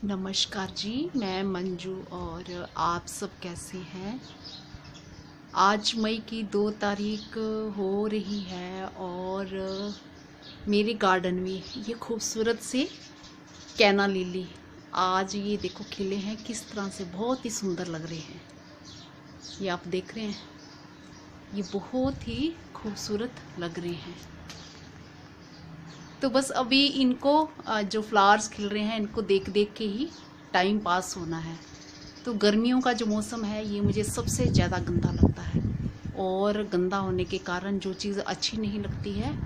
नमस्कार जी, मैं मंजू और आप सब कैसे हैं। आज मई की 2 तारीख हो रही है और मेरे गार्डन में ये खूबसूरत से कैना लिली आज ये देखो खिले हैं, किस तरह से बहुत ही सुंदर लग रहे हैं। ये आप देख रहे हैं, ये बहुत ही खूबसूरत लग रहे हैं। तो बस अभी इनको जो फ्लावर्स खिल रहे हैं इनको देख देख के ही टाइम पास होना है। तो गर्मियों का जो मौसम है ये मुझे सबसे ज़्यादा गंदा लगता है, और गंदा होने के कारण जो चीज़ अच्छी नहीं लगती है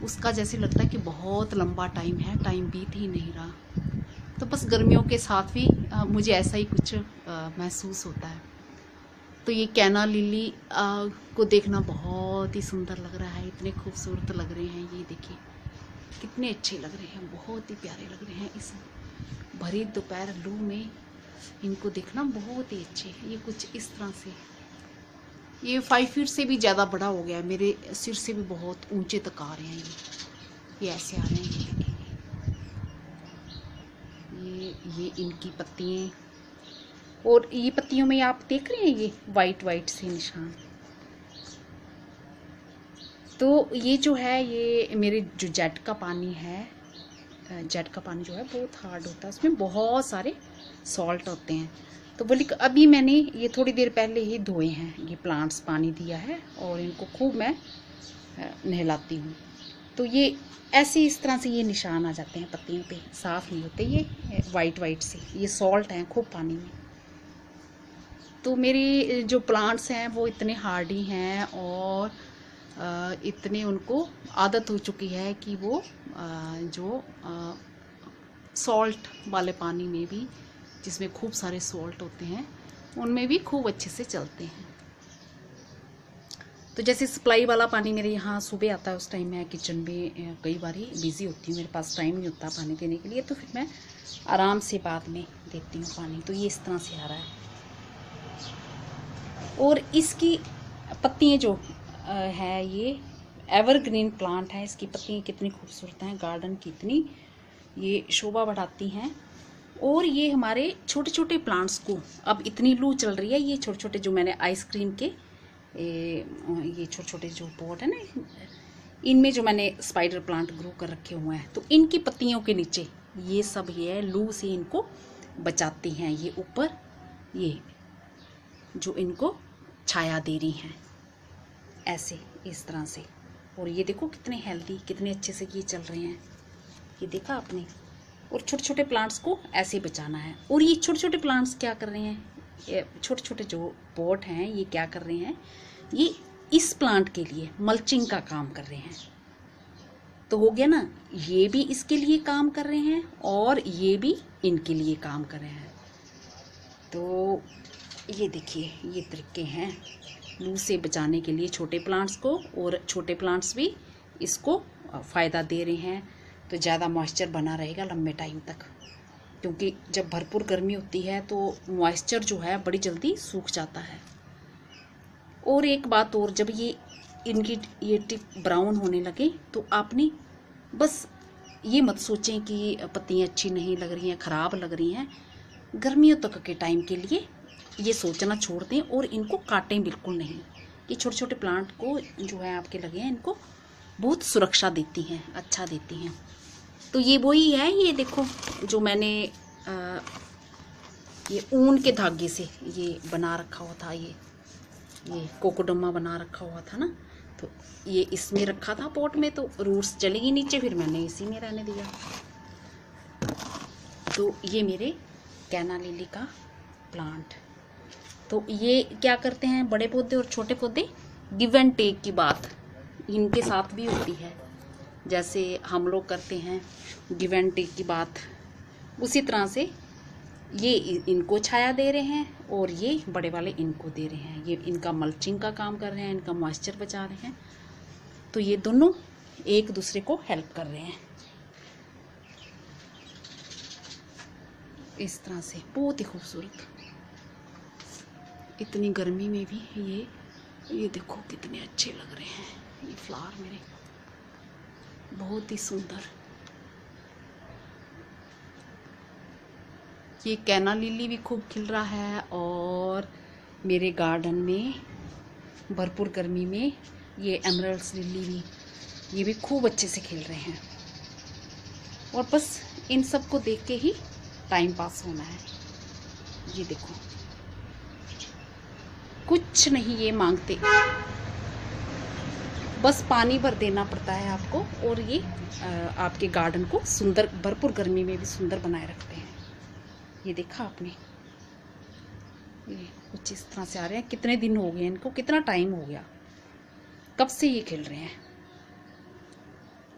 उसका जैसे लगता है कि बहुत लंबा टाइम है, टाइम बीत ही नहीं रहा। तो बस गर्मियों के साथ भी मुझे ऐसा ही कुछ महसूस होता है। तो ये कैना लिली को देखना बहुत ही सुंदर लग रहा है, इतने खूबसूरत लग रहे हैं। ये देखिए कितने अच्छे लग रहे हैं, बहुत ही प्यारे लग रहे हैं। इस भरी दोपहर लू में इनको देखना बहुत ही अच्छे हैं। ये कुछ इस तरह से, ये 5 फीट से भी ज़्यादा बड़ा हो गया है, मेरे सिर से भी बहुत ऊंचे तक आ रहे हैं। ये ऐसे आ रहे हैं, ये देखेंगे। ये इनकी पत्तियाँ, और ये पत्तियों में आप देख रहे हैं ये वाइट वाइट से निशान। तो ये जो है, ये मेरे जो जेट का पानी है, जेट का पानी जो है बहुत हार्ड होता है, उसमें बहुत सारे सॉल्ट होते हैं। तो बोली अभी मैंने ये थोड़ी देर पहले ही धोए हैं, ये प्लांट्स पानी दिया है और इनको खूब मैं नहलाती हूँ। तो ये ऐसे इस तरह से ये निशान आ जाते हैं पत्तियों पे, साफ़ नहीं होते ये वाइट वाइट से, ये सॉल्ट हैं खूब पानी में। तो मेरे जो प्लांट्स हैं वो इतने हार्डी हैं और इतने उनको आदत हो चुकी है कि वो जो सॉल्ट वाले पानी में भी, जिसमें खूब सारे सॉल्ट होते हैं, उनमें भी खूब अच्छे से चलते हैं। तो जैसे सप्लाई वाला पानी मेरे यहाँ सुबह आता है, उस टाइम मैं किचन में कई बार ही बिज़ी होती हूँ, मेरे पास टाइम नहीं होता पानी देने के लिए, तो फिर मैं आराम से बाद में देती हूँ पानी। तो ये इस तरह से आ रहा है। और इसकी पत्तियाँ जो है, ये एवरग्रीन प्लांट है, इसकी पत्तियाँ कितनी खूबसूरत हैं, गार्डन की इतनी ये शोभा बढ़ाती हैं। और ये हमारे छोटे छोटे प्लांट्स को, अब इतनी लू चल रही है, ये छोटे छोटे जो मैंने आइसक्रीम के ये छोटे छोटे जो पॉट है ना, इनमें जो मैंने स्पाइडर प्लांट ग्रो कर रखे हुए हैं, तो इनकी पत्तियों के नीचे ये सब ये लू से इनको बचाती हैं। ये ऊपर ये जो इनको छाया दे रही हैं ऐसे इस तरह से। और ये देखो कितने हेल्दी, कितने अच्छे से ये चल रहे हैं, ये देखा आपने। और छोटे छोटे प्लांट्स को ऐसे बचाना है। और ये छोटे छोटे प्लांट्स क्या कर रहे हैं, ये छोटे छोटे जो पॉट हैं ये क्या कर रहे हैं, ये इस प्लांट के लिए मल्चिंग का काम कर रहे हैं। तो हो गया ना, ये भी इसके लिए काम कर रहे हैं और ये भी इनके लिए काम कर रहे हैं। तो ये देखिए, ये तरीके हैं लू से बचाने के लिए छोटे प्लांट्स को, और छोटे प्लांट्स भी इसको फ़ायदा दे रहे हैं। तो ज़्यादा मॉइस्चर बना रहेगा लंबे टाइम तक, क्योंकि जब भरपूर गर्मी होती है तो मॉइस्चर जो है बड़ी जल्दी सूख जाता है। और एक बात और, जब ये इनकी ये टिप ब्राउन होने लगे तो आपने बस ये मत सोचें कि पत्तियाँ अच्छी नहीं लग रही हैं, ख़राब लग रही हैं। गर्मियों तक के टाइम के लिए ये सोचना छोड़ दें और इनको काटें बिल्कुल नहीं। ये छोटे छोटे प्लांट को जो है आपके लगे हैं, इनको बहुत सुरक्षा देती हैं, अच्छा देती हैं। तो ये वही है, ये देखो जो मैंने ये ऊन के धागे से ये बना रखा हुआ था, ये कोकोडम्मा बना रखा हुआ था ना, तो ये इसमें रखा था पॉट में, तो रूट्स चलेगी नीचे, फिर मैंने इसी में रहने दिया। तो ये मेरे कैना लिली का प्लांट। तो ये क्या करते हैं, बड़े पौधे और छोटे पौधे गिव एंड टेक की बात इनके साथ भी होती है। जैसे हम लोग करते हैं गिव एंड टेक की बात, उसी तरह से ये इनको छाया दे रहे हैं और ये बड़े वाले इनको दे रहे हैं। ये इनका मल्चिंग का काम कर रहे हैं, इनका मॉइस्चर बचा रहे हैं। तो ये दोनों एक दूसरे को हेल्प कर रहे हैं इस तरह से। बहुत ही खूबसूरत, इतनी गर्मी में भी ये देखो कितने अच्छे लग रहे हैं ये फ्लावर मेरे, बहुत ही सुंदर। ये कैना लिली भी खूब खिल रहा है, और मेरे गार्डन में भरपूर गर्मी में ये एमरल्ड्स लिली भी, ये भी खूब अच्छे से खिल रहे हैं। और बस इन सब को देख के ही टाइम पास होना है। ये देखो, कुछ नहीं ये मांगते, बस पानी भर देना पड़ता है आपको, और ये आपके गार्डन को सुंदर, भरपूर गर्मी में भी सुंदर बनाए रखते हैं। ये देखा आपने, ये कुछ इस तरह से आ रहे हैं। कितने दिन हो गए इनको, कितना टाइम हो गया, कब से ये खिल रहे हैं।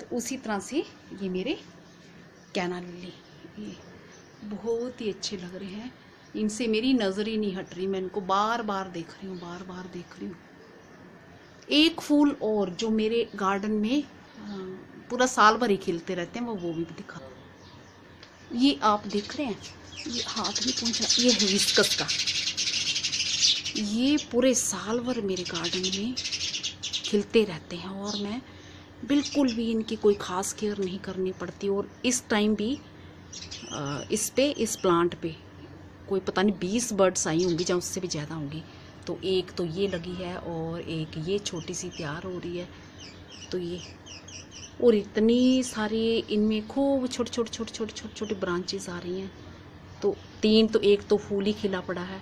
तो उसी तरह से ये मेरे कैना लिली, ये बहुत ही अच्छे लग रहे हैं। इनसे मेरी नज़र ही नहीं हट रही, मैं इनको बार बार देख रही हूँ, बार बार देख रही हूँ। एक फूल और जो मेरे गार्डन में पूरा साल भर ही खिलते रहते हैं, वो भी दिखा। ये आप देख रहे हैं, ये हाथ में कौन सा, ये है हिबिस्कस का। ये पूरे साल भर मेरे गार्डन में खिलते रहते हैं, और मैं बिल्कुल भी इनकी कोई ख़ास केयर नहीं करनी पड़ती। और इस टाइम भी इस प्लांट पे कोई पता नहीं 20 बर्ड्स आई होंगी, या उससे भी ज़्यादा होंगी। तो एक तो ये लगी है, और एक ये छोटी सी तैयार हो रही है। तो ये, और इतनी सारी इनमें खूब छोटे ब्रांचेस आ रही हैं। तो 3 तो, एक तो फूल ही खिला पड़ा है,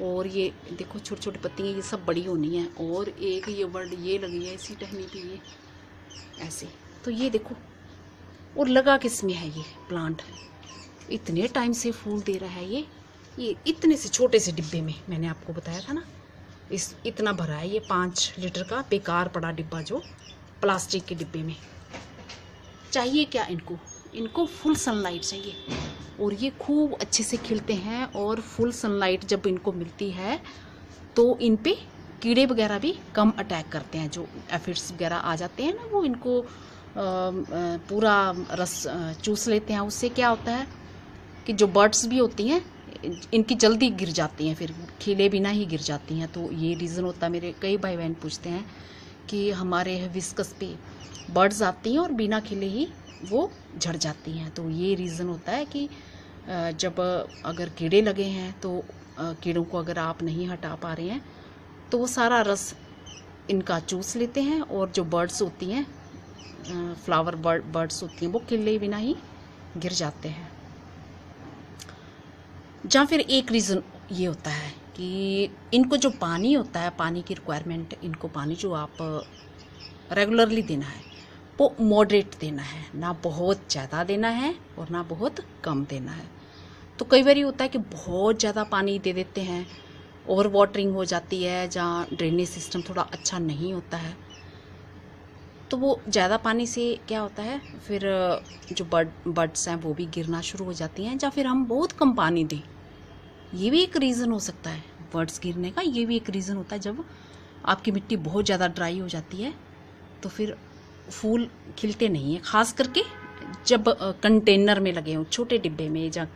और ये देखो छोटी छोटी पत्तियाँ, ये सब बड़ी होनी है। और एक ये बर्ड ये लगी है इसी टहनी पे, ये ऐसे। तो ये देखो, और लगा किस में है ये प्लांट, इतने टाइम से फूल दे रहा है। ये इतने से छोटे से डिब्बे में, मैंने आपको बताया था ना, इतना भरा है। ये 5 लीटर का बेकार पड़ा डिब्बा, जो प्लास्टिक के डिब्बे में। चाहिए क्या इनको फुल सनलाइट चाहिए, और ये खूब अच्छे से खिलते हैं। और फुल सनलाइट जब इनको मिलती है तो इन पे कीड़े वगैरह भी कम अटैक करते हैं। जो एफिड्स वगैरह आ जाते हैं ना, वो इनको पूरा रस चूस लेते हैं। उससे क्या होता है कि जो बर्ड्स भी होती हैं, इनकी जल्दी गिर जाती हैं, फिर खिले बिना ही गिर जाती हैं। तो ये रीज़न होता है। मेरे कई भाई बहन पूछते हैं कि हमारे हिबिस्कस पे बर्ड्स आती हैं और बिना खिले ही वो झड़ जाती हैं। तो ये रीज़न होता है कि जब अगर कीड़े लगे हैं, तो कीड़ों को अगर आप नहीं हटा पा रहे हैं, तो वो सारा रस इनका चूस लेते हैं, और जो बर्ड्स होती हैं, फ्लावर बर्ड्स होती हैं, वो खिले बिना ही गिर जाते हैं। या फिर एक रीज़न ये होता है कि इनको जो पानी होता है, पानी की रिक्वायरमेंट, इनको पानी जो आप रेगुलरली देना है, वो मॉडरेट देना है, ना बहुत ज़्यादा देना है और ना बहुत कम देना है। तो कई बार ये होता है कि बहुत ज़्यादा पानी दे देते हैं, ओवर वाटरिंग हो जाती है, जहाँ ड्रेनेज सिस्टम थोड़ा अच्छा नहीं होता है। तो वो ज़्यादा पानी से क्या होता है, फिर जो बर्ड्स हैं वो भी गिरना शुरू हो जाती हैं। या फिर हम बहुत कम पानी दें, ये भी एक रीज़न हो सकता है बर्ड्स गिरने का। ये भी एक रीज़न होता है। जब आपकी मिट्टी बहुत ज़्यादा ड्राई हो जाती है, तो फिर फूल खिलते नहीं हैं। ख़ास करके जब कंटेनर में लगे हों, छोटे डिब्बे में, या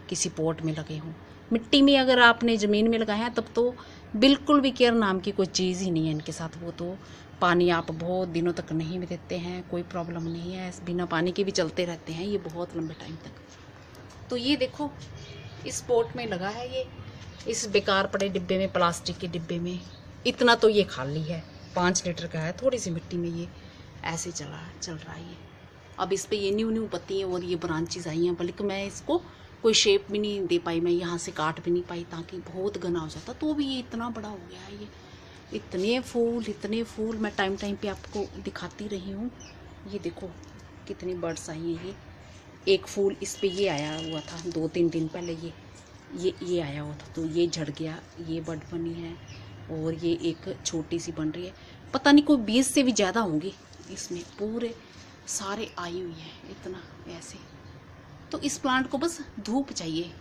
किसी पॉट में लगे हों। मिट्टी में अगर आपने ज़मीन में लगाया है, तब तो बिल्कुल भी केयर नाम की कोई चीज़ ही नहीं है इनके साथ। वो तो पानी आप बहुत दिनों तक नहीं भी देते हैं, कोई प्रॉब्लम नहीं है, बिना पानी के भी चलते रहते हैं ये बहुत लंबे टाइम तक। तो ये देखो, इस पॉट में लगा है ये, इस बेकार पड़े डिब्बे में, प्लास्टिक के डिब्बे में। इतना तो ये खाली है, 5 लीटर का है। थोड़ी सी मिट्टी में ये ऐसे चल रहा है ये। अब इस पर ये न्यू पत्ती हैं और ये ब्रांचेस आई हैं, बल्कि मैं इसको कोई शेप भी नहीं दे पाई, मैं यहाँ से काट भी नहीं पाई, ताकि बहुत घना हो जाता। तो भी ये इतना बड़ा हो गया है। ये इतने फूल मैं टाइम पे आपको दिखाती रही हूँ। ये देखो कितनी बर्ड्स आई हैं। ये एक फूल इस पे ये आया हुआ था 2-3 दिन पहले, ये आया हुआ था, तो ये झड़ गया, ये बर्ड बनी है। और ये एक छोटी सी बन रही है, पता नहीं कोई 20 से भी ज़्यादा होंगी इसमें, पूरे सारे आई हुई है इतना ऐसे। तो इस प्लांट को बस धूप चाहिए।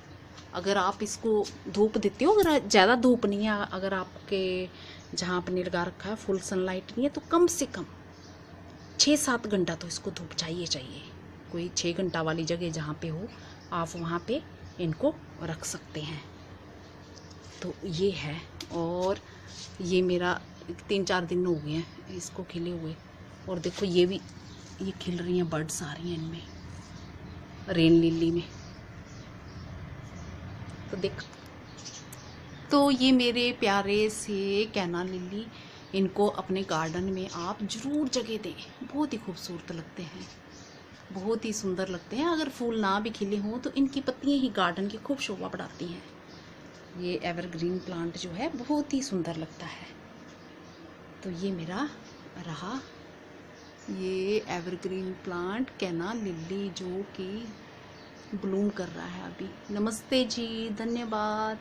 अगर आप इसको धूप देते हो, अगर ज़्यादा धूप नहीं है, अगर आपके जहाँ आपने लगा रखा है फुल सनलाइट नहीं है, तो कम से कम 6-7 घंटा तो इसको धूप चाहिए। कोई 6 घंटा वाली जगह जहाँ पे हो, आप वहाँ पे इनको रख सकते हैं। तो ये है, और ये मेरा 3-4 दिन हो गए हैं इसको खिले हुए। और देखो ये खिल रही हैं, बर्ड्स आ रही हैं इनमें, रेन लिली में। तो ये मेरे प्यारे से कैना लिली, इनको अपने गार्डन में आप ज़रूर जगह दें। बहुत ही खूबसूरत लगते हैं, बहुत ही सुंदर लगते हैं। अगर फूल ना भी खिले हों तो इनकी पत्तियां ही गार्डन की खूब शोभा बढ़ाती हैं। ये एवरग्रीन प्लांट जो है बहुत ही सुंदर लगता है। तो ये मेरा रहा ये एवरग्रीन प्लांट कैना लिली जो कि ब्लूम कर रहा है अभी। नमस्ते जी, धन्यवाद।